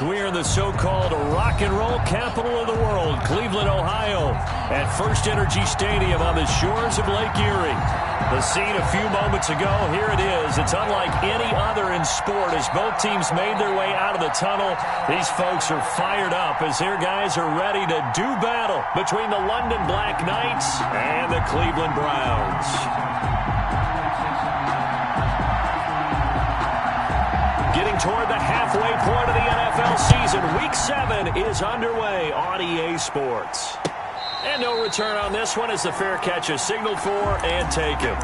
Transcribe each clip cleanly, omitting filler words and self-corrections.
We're in the so-called rock and roll capital of the world, Cleveland, Ohio, at First Energy Stadium on the shores of Lake Erie. The scene a few moments ago, here it is. It's unlike any other in sport as both teams made their way out of the tunnel. These folks are fired up as their guys are ready to do battle between the London Black Knights and the Cleveland Browns. Getting toward the halfway point of the NFL season, Week 7 is underway on EA Sports. And no return on this one as the fair catch is signaled for and taken.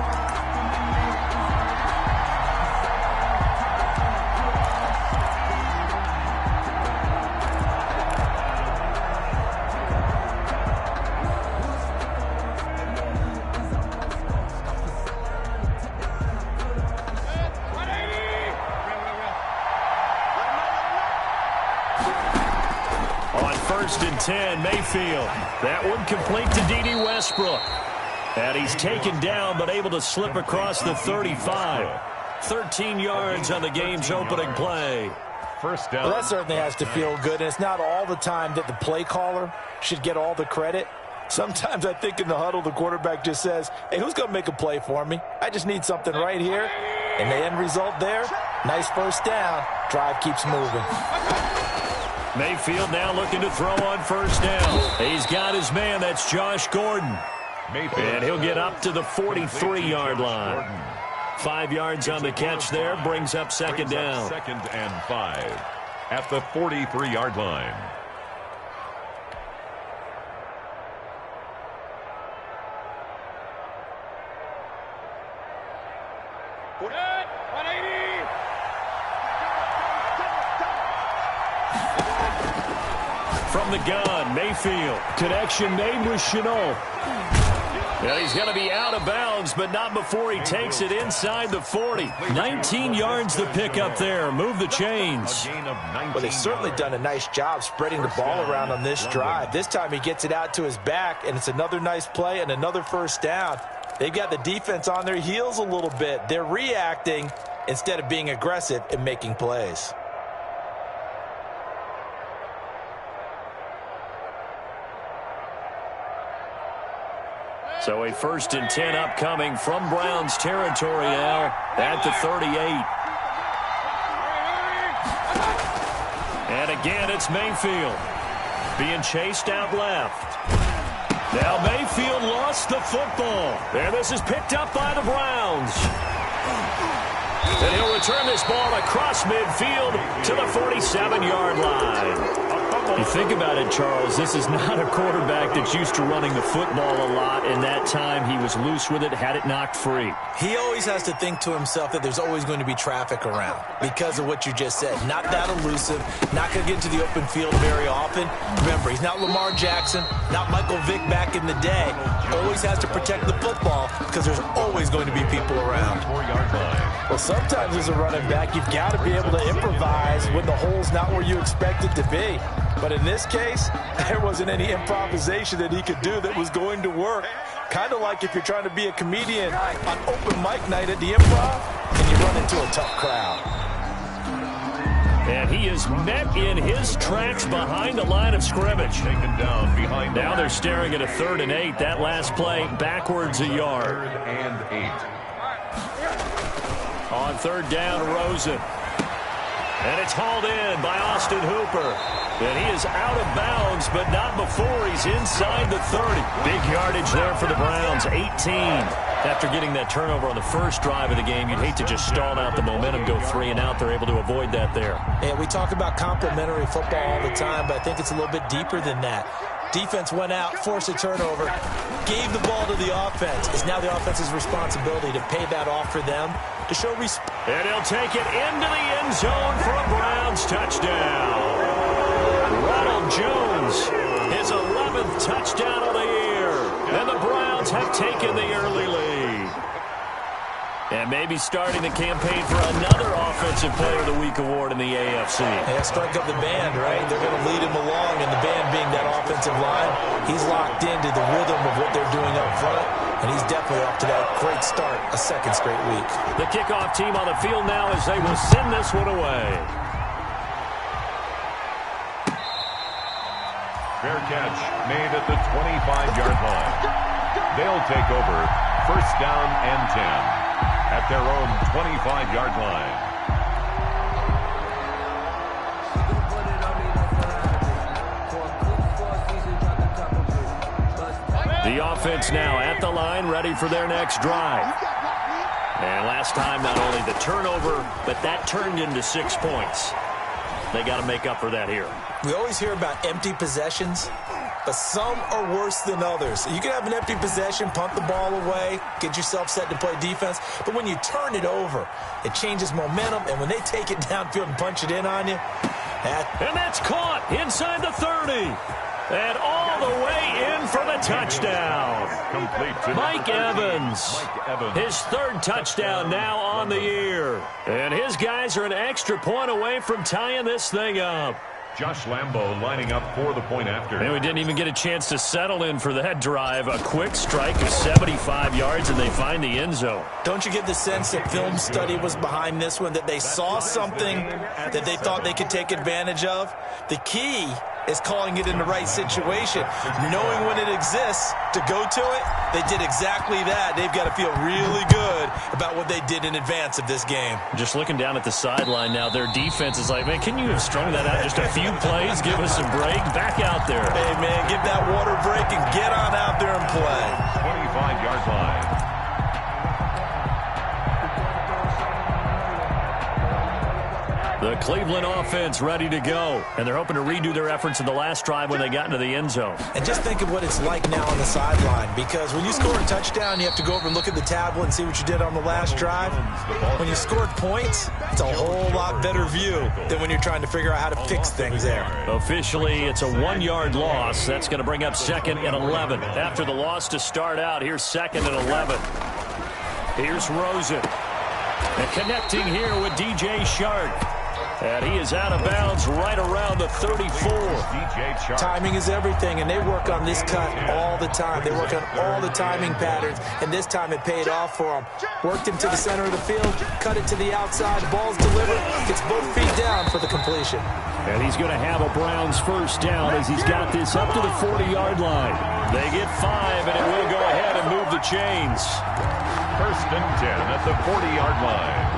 First and 10, Mayfield. That one complete to D.D. Westbrook. And he's taken down but able to slip across the 35. 13 yards on the game's opening play. First down. Well, that certainly has to feel good. And it's not all the time that the play caller should get all the credit. Sometimes I think in the huddle the quarterback just says, hey, who's going to make a play for me? I just need something right here. And the end result there, nice first down. Drive keeps moving. Mayfield now looking to throw on first down. He's got his man. That's Josh Gordon. And he'll get up to the 43-yard line. 5 yards on the catch there. Brings up second down. Second and 5 at the 43-yard line. From the gun, Mayfield. Connection made with Chenault. And he's going to be out of bounds, but not before he takes it inside the 40. 19 yards to pick up there. Move the chains. Well, they've certainly done a nice job spreading the ball around on this drive. This time he gets it out to his back, and it's another nice play and another first down. They've got the defense on their heels a little bit. They're reacting instead of being aggressive and making plays. So a first and 10 upcoming from Browns territory now at the 38. And again, it's Mayfield being chased out left. Now Mayfield lost the football. And this is picked up by the Browns. And he'll return this ball across midfield to the 47-yard line. You think about it, Charles, this is not a quarterback that's used to running the football a lot, and that time he was loose with it, had it knocked free. He always has to think to himself that there's always going to be traffic around because of what you just said. Not that elusive, not going to get into the open field very often. Remember, he's not Lamar Jackson, not Michael Vick back in the day. Always has to protect the football because there's always going to be people around. 4-yard line. Well, sometimes as a running back, you've got to be able to improvise when the hole's not where you expect it to be. But in this case, there wasn't any improvisation that he could do that was going to work. Kind of like if you're trying to be a comedian on open mic night at the Improv and you run into a tough crowd. And he is met in his tracks behind the line of scrimmage. Taken down behind. Now they're staring at a 3rd and 8. That last play backwards a yard. 3rd and 8. On 3rd down, Rosen. And it's hauled in by Austin Hooper. And he is out of bounds, but not before he's inside the 30. Big yardage there for the Browns, 18. After getting that turnover on the first drive of the game, you'd hate to just stall out the momentum, go 3 and out. They're able to avoid that there. Yeah, we talk about complementary football all the time, but I think it's a little bit deeper than that. Defense went out, forced a turnover, gave the ball to the offense. It's now the offense's responsibility to pay that off for them, to show respect. And he'll take it into the end zone for a Browns touchdown. Ronald Jones, his 11th touchdown of the year. And the Browns have taken the early lead. And maybe starting the campaign for another Offensive Player of the Week award in the AFC. Yeah, strike up the band, right? They're going to lead him along, and the band being that offensive line, he's locked into the rhythm of what they're doing up front, and he's definitely off to that great start, a 2nd straight week. The kickoff team on the field now as they will send this one away. Fair catch made at the 25-yard line. They'll take over first down and 10 at their own 25-yard line. The offense now at the line, ready for their next drive. And last time, not only the turnover, but that turned into 6 points. They got to make up for that here. We always hear about empty possessions, but some are worse than others. You can have an empty possession, punt the ball away, get yourself set to play defense, but when you turn it over, it changes momentum, and when they take it downfield and punch it in on you, and that's caught inside the 30. And all the way in for the touchdown. Mike Evans. His third touchdown now on the year. And his guys are an extra point away from tying this thing up. Josh Lambo lining up for the point after. And we didn't even get a chance to settle in for that drive. A quick strike of 75 yards, and they find the end zone. Don't you get the sense that film study was behind this one, that they saw something that they thought they could take advantage of? The key is calling it in the right situation, knowing when it exists to go to it. They did exactly that. They've got to feel really good about what they did in advance of this game. Just looking down at the sideline now, their defense is like, man, can you have strung that out just a few plays? Give us a break. Back out there. Hey, man, give that water break and get on out there and play. 25-yard line. The Cleveland offense ready to go. And they're hoping to redo their efforts in the last drive when they got into the end zone. And just think of what it's like now on the sideline. Because when you score a touchdown, you have to go over and look at the tablet and see what you did on the last drive. When you scored points, it's a whole lot better view than when you're trying to figure out how to fix things there. Officially, it's a 1-yard loss. That's going to bring up 2nd and 11. After the loss to start out, here's 2nd and 11. Here's Rosen. And connecting here with DJ Shark. And he is out of bounds right around the 34. Timing is everything, and they work on this cut all the time. They work on all the timing patterns, and this time it paid off for them. Worked him to the center of the field, cut it to the outside, ball's delivered, gets both feet down for the completion. And he's going to have a Browns first down as he's got this up to the 40-yard line. They get 5, and it will go ahead and move the chains. First and 10 at the 40-yard line.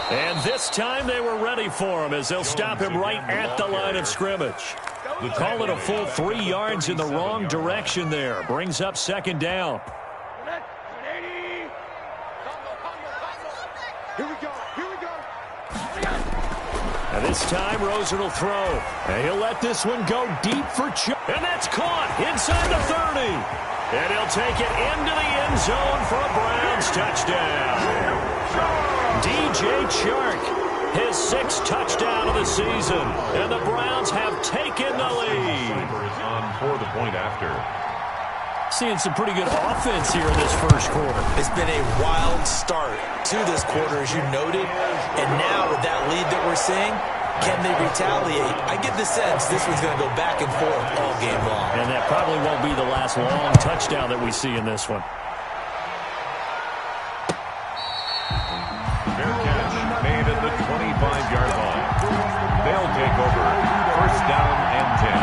And this time they were ready for him as they'll stop him right at the line of scrimmage. Call it a full 3 yards in the wrong direction there. Brings up 2nd down. And this time Rosen will throw. And he'll let this one go deep for Chuck. And that's caught inside the 30. And he'll take it into the end zone for a Browns touchdown. DJ Chark, his 6th touchdown of the season, and the Browns have taken the lead. On for the point after. Seeing some pretty good offense here in this first quarter. It's been a wild start to this quarter, as you noted, and now with that lead that we're seeing, can they retaliate? I get the sense this one's going to go back and forth all game long. And that probably won't be the last long touchdown that we see in this one. Made at the 25-yard line. They'll take over first down and 10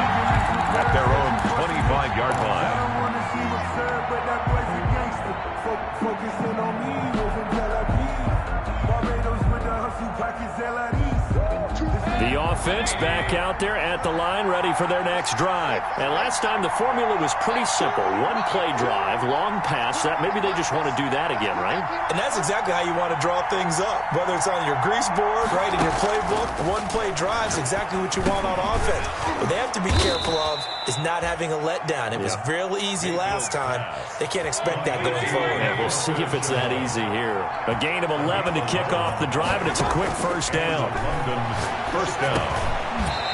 at their own 25-yard line. The offense back out there at the line, ready for their next drive. And last time the formula was pretty simple. 1-play drive, long pass. That maybe they just want to do that again, right? And that's exactly how you want to draw things up. Whether it's on your grease board, right, in your playbook, 1-play drive is exactly what you want on offense. What they have to be careful of is not having a letdown. It was real easy last time. They can't expect that going forward. And we'll see if it's that easy here. A gain of 11 to kick off the drive, and it's a quick first down. First down.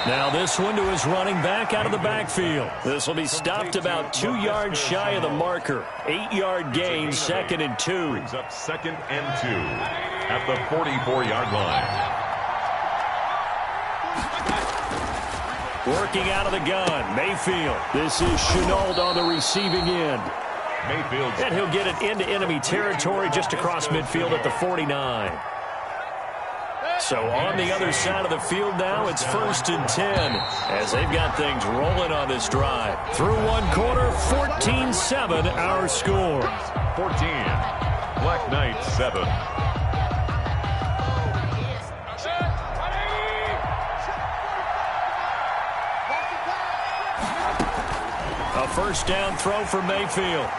Now this one to his running back out of the backfield. This will be stopped about 2 yards shy of the marker. 8-yard gain, 2nd and 2. Brings up 2nd and 2 at the 44-yard line. Working out of the gun, Mayfield. This is Chenault on the receiving end. Mayfield. And he'll get it into enemy territory just across midfield at the 49. So on the other side of the field now, it's 1st and 10 as they've got things rolling on this drive. Through one quarter, 14-7 our score. 14. Black Knights 7. A first down throw for Mayfield.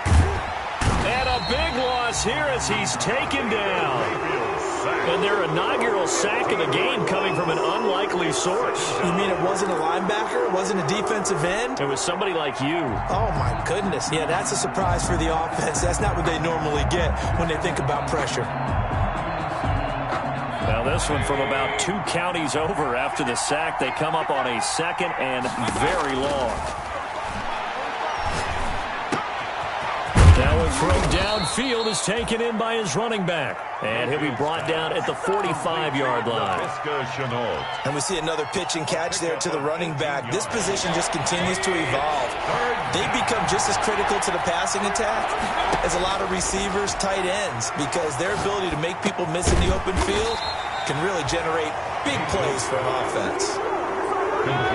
And a big loss here as he's taken down. And their inaugural sack of the game coming from an unlikely source. You mean it wasn't a linebacker? It wasn't a defensive end? It was somebody like you. Oh, my goodness. Yeah, that's a surprise for the offense. That's not what they normally get when they think about pressure. Now this one from about 2 counties over after the sack. They come up on a 2nd and very long. Now a throw downfield is taken in by his running back. And he'll be brought down at the 45-yard line. And we see another pitch and catch there to the running back. This position just continues to evolve. They become just as critical to the passing attack as a lot of receivers, tight ends, because their ability to make people miss in the open field can really generate big plays for an offense.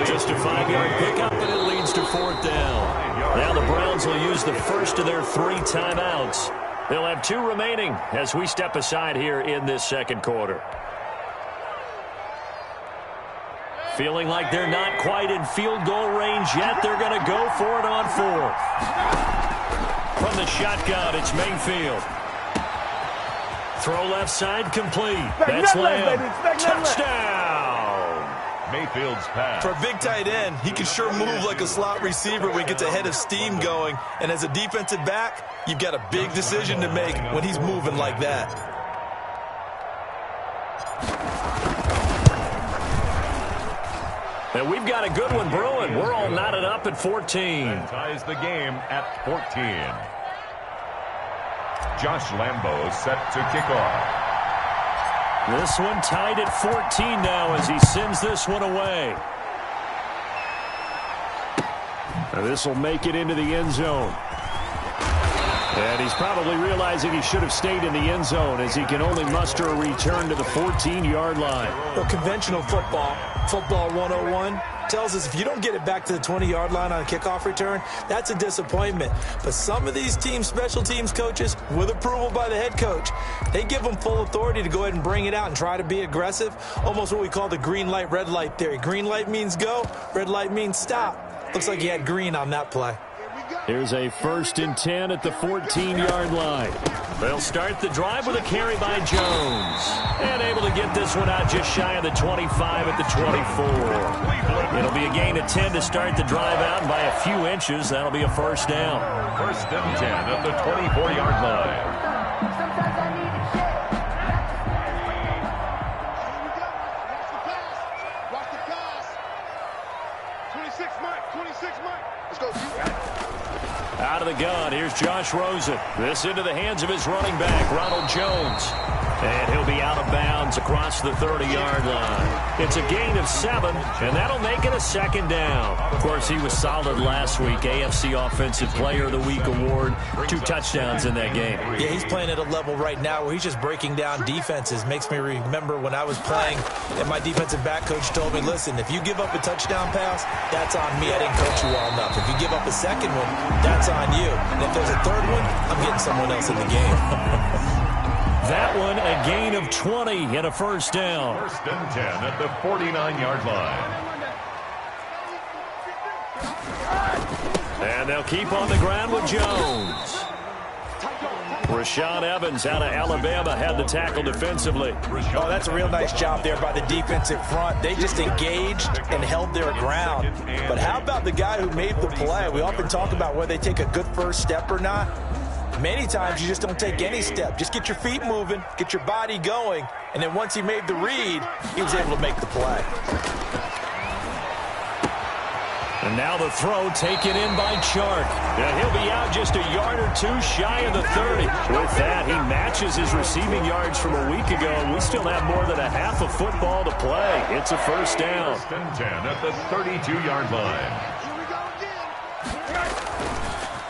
Just a 5-yard pickup, and it leads to 4th down. Now the Browns will use the first of their 3 timeouts. They'll have 2 remaining as we step aside here in this second quarter. Feeling like they're not quite in field goal range yet. They're going to go for it on 4th. From the shotgun, it's Mayfield. Throw left side complete. That's Lamb. Touchdown! Mayfield's pass. For a big tight end, he can sure move like a slot receiver when he gets a head of steam going. And as a defensive back, you've got a big decision to make when he's moving like that. And we've got a good one brewing. We're all knotted up at 14. And ties the game at 14. Josh Lambo set to kick off. This one tied at 14 now as he sends this one away. Now this will make it into the end zone. And he's probably realizing he should have stayed in the end zone as he can only muster a return to the 14-yard line. Well, conventional football 101, tells us if you don't get it back to the 20-yard line on a kickoff return, that's a disappointment. But some of these special teams coaches, with approval by the head coach, they give them full authority to go ahead and bring it out and try to be aggressive, almost what we call the green light, red light theory. Green light means go, red light means stop. Looks like he had green on that play. Here's a 1st and 10 at the 14-yard line. They'll start the drive with a carry by Jones. And able to get this one out just shy of the 25 at the 24. It'll be a gain of 10 to start the drive out, and by a few inches, that'll be a 1st down. 1st and 10 at the 24-yard line. Out of the gun, here's Josh Rosen. This into the hands of his running back, Ronald Jones. And he'll be out of bounds across the 30-yard line. It's a gain of 7, and that'll make it a 2nd down. Of course, he was solid last week. AFC Offensive Player of the Week award. 2 touchdowns in that game. Yeah, he's playing at a level right now where he's just breaking down defenses. Makes me remember when I was playing, and my defensive back coach told me, listen, if you give up a touchdown pass, that's on me. I didn't coach you well enough. If you give up a second one, that's on you. And if there's a third one, I'm getting someone else in the game. That one, a gain of 20 and a 1st down. 1st and 10 at the 49-yard line. And they'll keep on the ground with Jones. Rashaan Evans out of Alabama had the tackle defensively. Oh, that's a real nice job there by the defensive front. They just engaged and held their ground. But how about the guy who made the play? We often talk about whether they take a good first step or not. Many times you just don't take any step. Just get your feet moving, get your body going, and then once he made the read, he was able to make the play. And now the throw taken in by Chark. And he'll be out just a yard or 2 shy of the 30. With that, he matches his receiving yards from a week ago, and we still have more than a half of football to play. It's a 1st down. 1st and 10 at the 32-yard line.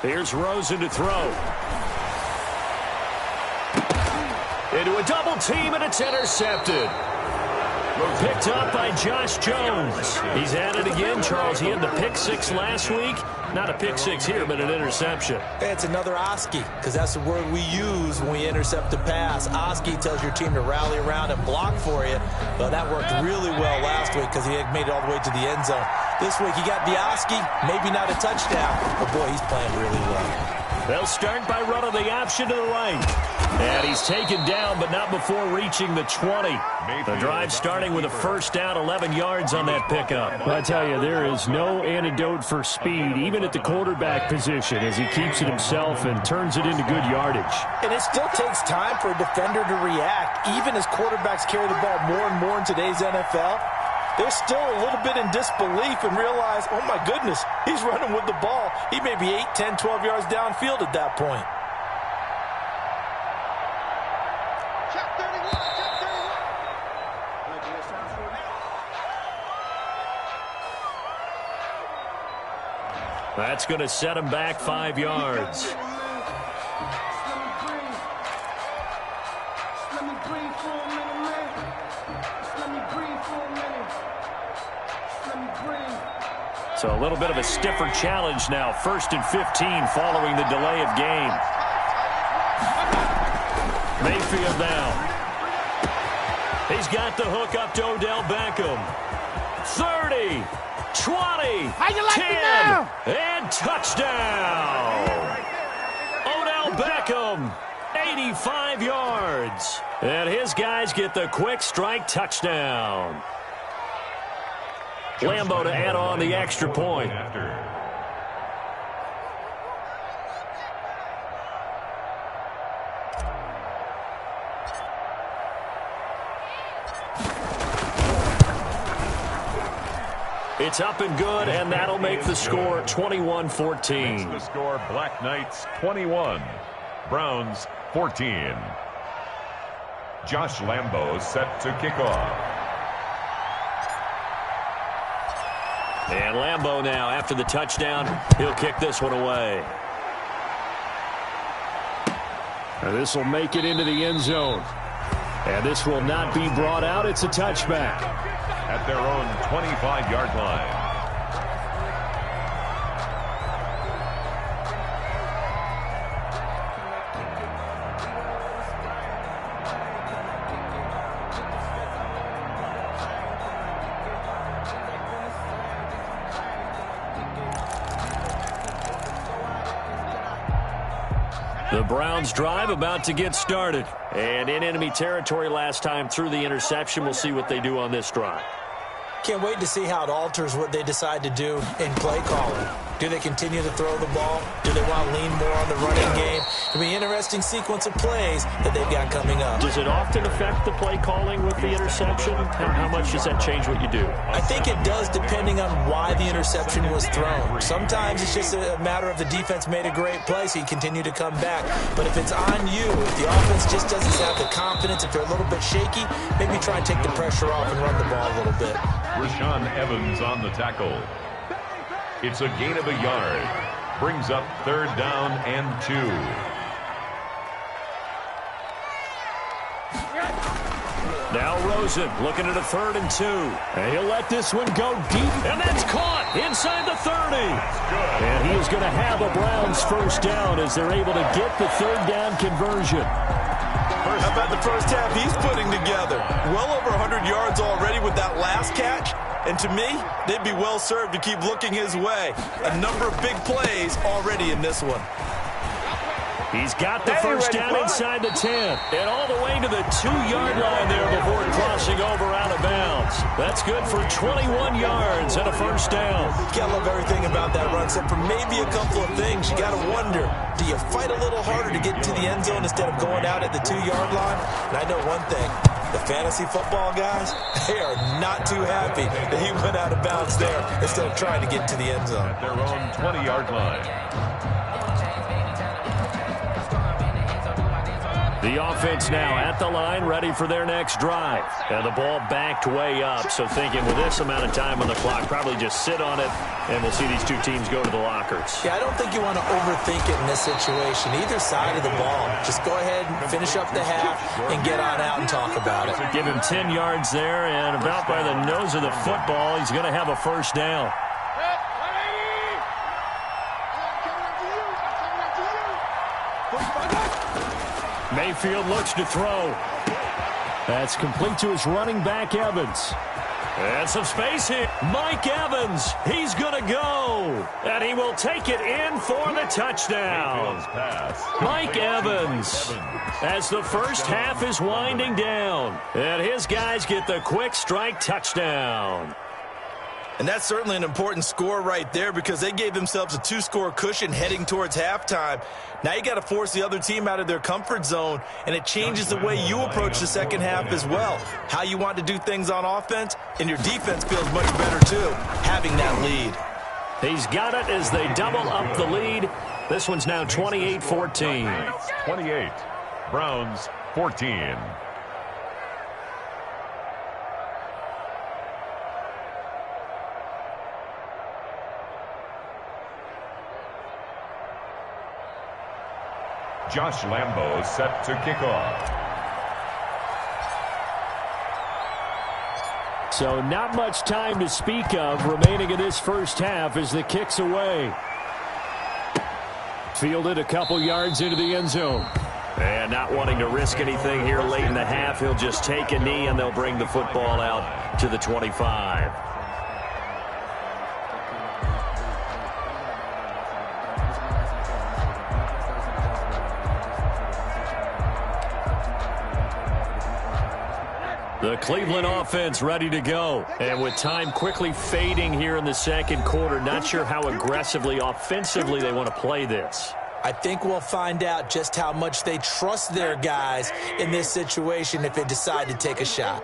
Here's Rosen to throw. Into a double team, and it's intercepted. Picked up by Josh Jones. He's at it again, Charles. He had the pick six last week. Not a pick six here, but an interception. It's another Oski, because that's the word we use when we intercept a pass. Oski tells your team to rally around and block for you. But that worked really well last week because he had made it all the way to the end zone. This week he got the Oski, maybe not a touchdown, but boy, he's playing really well. They'll start by running the option to the right. And he's taken down, but not before reaching the 20. The drive starting with a first down, 11 yards on that pickup. I tell you, there is no antidote for speed, even at the quarterback position, as he keeps it himself and turns it into good yardage. And it still takes time for a defender to react, even as quarterbacks carry the ball more and more in today's NFL. They're still a little bit in disbelief and realize, oh, my goodness, he's running with the ball. He may be 8, 10, 12 yards downfield at that point. That's going to set him back 5 yards. So a little bit of a stiffer challenge now. 1st and 15 following the delay of game. Mayfield now. He's got the hook up to Odell Beckham. 30, 20, 10, and touchdown. Odell Beckham, 85 yards. And his guys get the quick strike touchdown. Lambo to add on the extra point. It's up and good, and that'll make the score 21-14. The score, Black Knights 21, Browns 14. Josh Lambo set to kick off. And Lambo now, after the touchdown, he'll kick this one away. This will make it into the end zone. And this will not be brought out. It's a touchback. At their own 25-yard line. The Browns drive about to get started. And in enemy territory last time through the interception. We'll see what they do on this drive. Can't wait to see how it alters what they decide to do in play calling. Do they continue to throw the ball? Do they want to lean more on the running game? It'll be an interesting sequence of plays that they've got coming up. Does it often affect the play calling with the interception? How much does that change what you do? I think it does, depending on why the interception was thrown. Sometimes it's just a matter of the defense made a great play, so you continue to come back. But if it's on you, if the offense just doesn't have the confidence, if they're a little bit shaky, maybe try and take the pressure off and run the ball a little bit. Rashaan Evans on the tackle. It's a gain of a yard. Brings up 3rd down and 2. Now Rosen looking at a 3rd and 2. And he'll let this one go deep. And that's caught inside the 30. And he is going to have a Browns first down as they're able to get the 3rd down conversion. How about the first half he's putting together? Well over 100 yards already with that last catch. And to me, they'd be well served to keep looking his way. A number of big plays already in this one. He's got the first down inside the 10. And all the way to the 2-yard line there before crossing over out of bounds. That's good for 21 yards and a first down. You gotta love everything about that run, except for maybe a couple of things. You gotta wonder, do you fight a little harder to get to the end zone instead of going out at the 2-yard line? And I know one thing. The fantasy football guys, they are not too happy that he went out of bounds there instead of trying to get to the end zone. At their own 20-yard line. The offense now at the line, ready for their next drive. And the ball backed way up, so thinking with this amount of time on the clock, probably just sit on it, and we'll see these two teams go to the lockers. Yeah, I don't think you want to overthink it in this situation. Either side of the ball. Just go ahead and finish up the half and get on out and talk about it. Give him 10 yards there, and about by the nose of the football, he's going to have a first down. Mayfield looks to throw. That's complete to his running back, Evans. And some space here. Mike Evans, he's going to go. And he will take it in for the touchdown. Mike Evans, as the first half is winding down. And his guys get the quick strike touchdown. And that's certainly an important score right there because they gave themselves a 2-score cushion heading towards halftime. Now you got to force the other team out of their comfort zone, and it changes the way you approach the second half as well. How you want to do things on offense, and your defense feels much better too, having that lead. He's got it as they double up the lead. This one's now 28-14. 28, Browns 14. Josh Lambo set to kick off. So not much time to speak of remaining in this first half as the kick's away. Fielded a couple yards into the end zone. And not wanting to risk anything here late in the half, he'll just take a knee and they'll bring the football out to the 25. The Cleveland offense ready to go. And with time quickly fading here in the second quarter, not sure how aggressively, offensively they want to play this. I think we'll find out just how much they trust their guys in this situation if they decide to take a shot.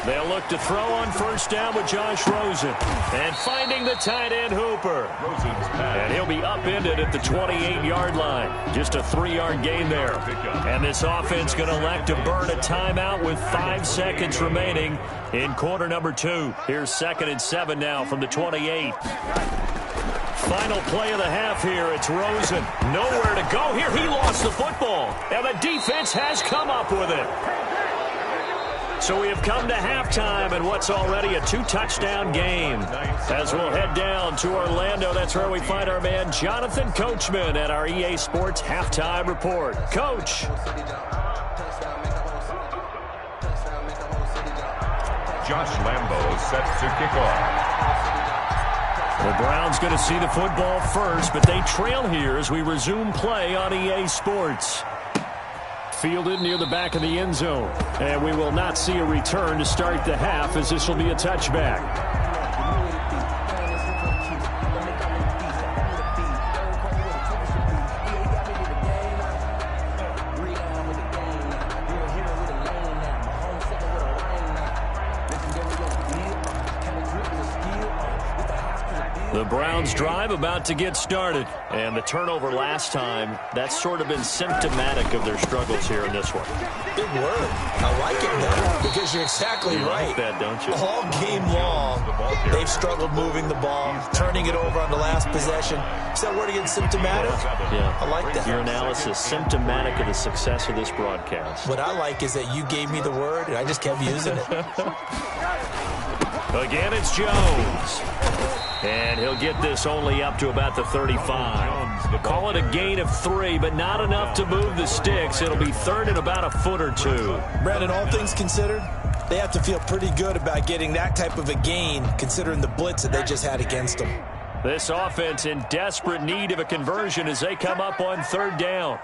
They'll look to throw on first down with Josh Rosen. And finding the tight end Hooper. And he'll be upended at the 28-yard line. Just a 3-yard gain there. And this offense going to elect to burn a timeout with 5 seconds remaining in quarter number 2. Here's 2nd and 7 now from the 28. Final play of the half here. It's Rosen. Nowhere to go here. He lost the football. And the defense has come up with it. So we have come to halftime in what's already a 2-touchdown game. As we'll head down to Orlando, that's where we find our man Jonathan Coachman at our EA Sports Halftime Report. Coach. Josh Lambo set to kick off. The Browns going to see the football first, but they trail here as we resume play on EA Sports. Fielded near the back of the end zone. And we will not see a return to start the half as this will be a touchback. The Browns drive about to get started. And the turnover last time, that's sort of been symptomatic of their struggles here in this one. Big word. I like it, though, because you're exactly right. Like that, don't you? All game long, they've struggled moving the ball, turning it over on the last possession. Is that word again, symptomatic? Yeah. I like that. Your analysis, symptomatic of the success of this broadcast. What I like is that you gave me the word, and I just kept using it. Again, it's Jones. And he'll get this only up to about the 35. Call it a gain of 3, but not enough to move the sticks. It'll be third and about a foot or 2. Brandon, all things considered, they have to feel pretty good about getting that type of a gain, considering the blitz that they just had against them. This offense in desperate need of a conversion as they come up on third down.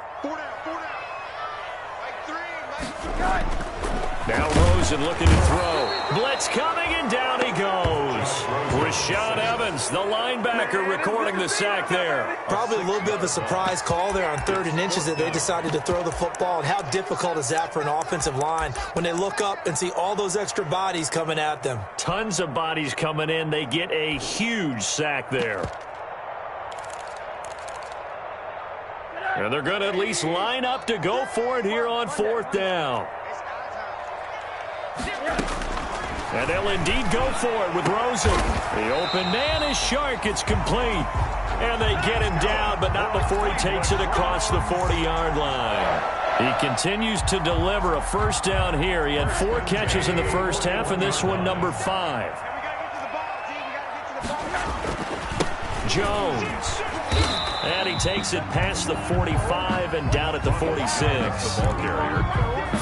Now Rosen looking to throw. Blitz coming, and down he goes. Rashaan Evans, the linebacker, recording the sack there. Probably a little bit of a surprise call there on 3rd and inches that they decided to throw the football. And how difficult is that for an offensive line when they look up and see all those extra bodies coming at them? Tons of bodies coming in. They get a huge sack there. And they're going to at least line up to go for it here on 4th down. And they'll indeed go for it with Rosen. The open man is Shark. It's complete. And they get him down, but not before he takes it across the 40-yard line. He continues to deliver a first down here. He had 4 catches in the first half, and this one number 5. Jones. And he takes it past the 45 and down at the 46.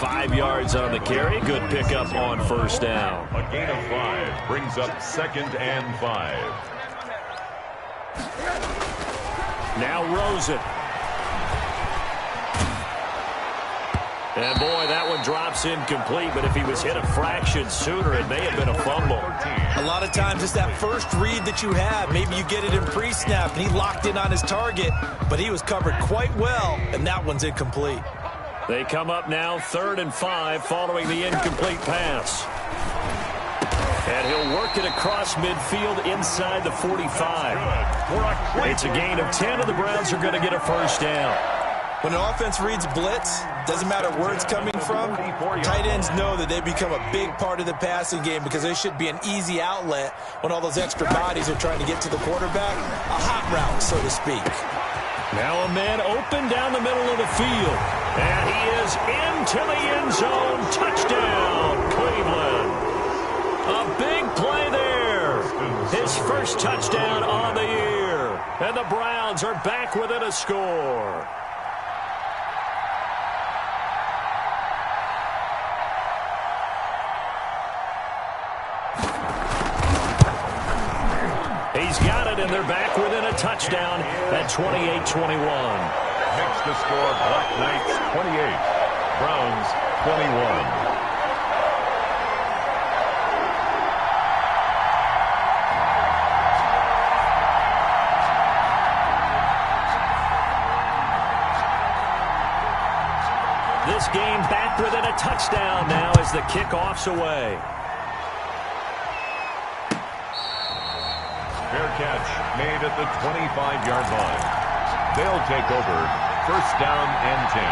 5 yards on the carry. Good pickup on first down. A gain of 5 brings up 2nd and 5. Now Rosen. And boy, that one drops incomplete, but if he was hit a fraction sooner, it may have been a fumble. A lot of times it's that first read that you have. Maybe you get it in pre-snap, and he locked in on his target, but he was covered quite well, and that one's incomplete. They come up now 3rd and 5 following the incomplete pass. And he'll work it across midfield inside the 45. It's a gain of 10, and the Browns are going to get a first down. When an offense reads blitz, doesn't matter where it's coming from, tight ends know that they become a big part of the passing game because they should be an easy outlet when all those extra bodies are trying to get to the quarterback. A hot route, so to speak. Now a man open down the middle of the field. And he is into the end zone. Touchdown, Cleveland. A big play there. His first touchdown on the year. And the Browns are back within a score. He's got it, and they're back within a touchdown at 28-21. Makes the score Black Knights 28, Browns 21. This game back within a touchdown now as the kickoff's away. Fair catch made at the 25-yard line. They'll take over 1st down and 10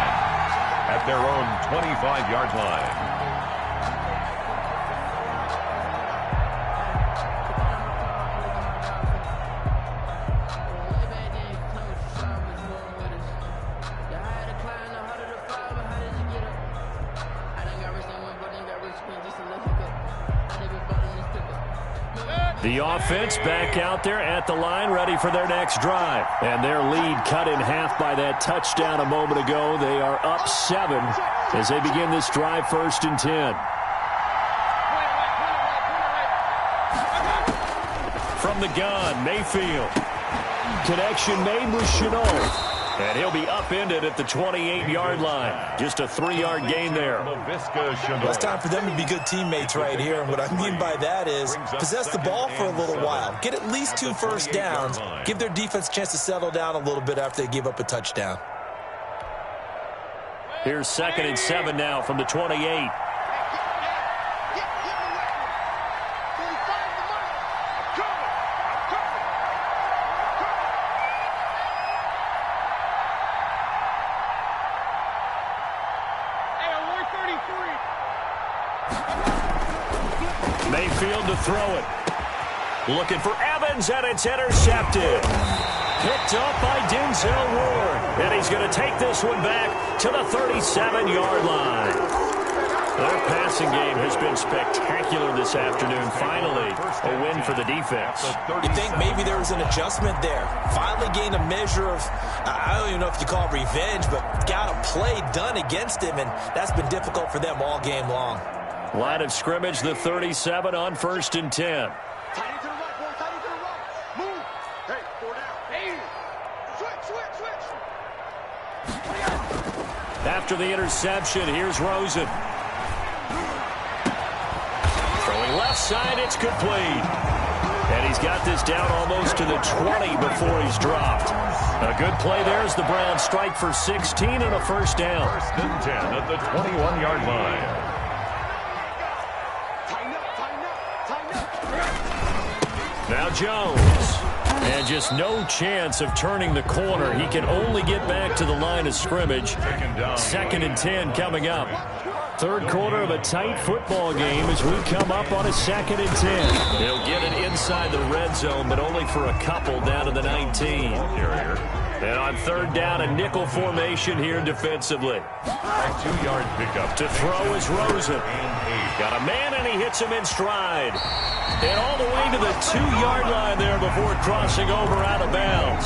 at their own 25-yard line. The offense back out there at the line, ready for their next drive. And their lead cut in half by that touchdown a moment ago. They are up 7 as they begin this drive 1st and 10. From the gun, Mayfield. Connection made with Chenault. And he'll be upended at the 28-yard line. Just a 3-yard gain there. Well, it's time for them to be good teammates right here. And what I mean by that is possess the ball for a little while. Get at least 2 first downs. Give their defense a chance to settle down a little bit after they give up a touchdown. Here's 2nd and 7 now from the 28. Mayfield to throw it. Looking for Evans, and it's intercepted. Picked up by Denzel Ward. And he's going to take this one back to the 37-yard line. Their passing game has been spectacular this afternoon. Finally, a win for the defense. You think maybe there was an adjustment there. Finally gained a measure of, I don't even know if you call it revenge, but got a play done against him, and that's been difficult for them all game long. Line of scrimmage, the 37 on 1st and 10. After the interception, here's Rosen. Throwing left side, it's complete. And he's got this down almost to the 20 before he's dropped. A good play there as the Browns strike for 16 and a first down. 1st and 10 at the 21-yard line. Now Jones. And just no chance of turning the corner. He can only get back to the line of scrimmage. 2nd and 10 coming up. Third quarter of a tight football game as we come up on a 2nd and 10. He'll get it inside the red zone, but only for a couple down to the 19. And on 3rd down, a nickel formation here defensively. A 2-yard pickup. To throw is Rosen. Got a man, and he hits him in stride. And all the way to the 2-yard line there before crossing over out of bounds.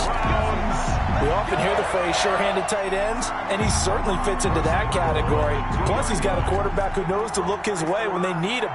We often hear the phrase sure-handed tight ends, and he certainly fits into that category. Plus, he's got a quarterback who knows to look his way when they need him.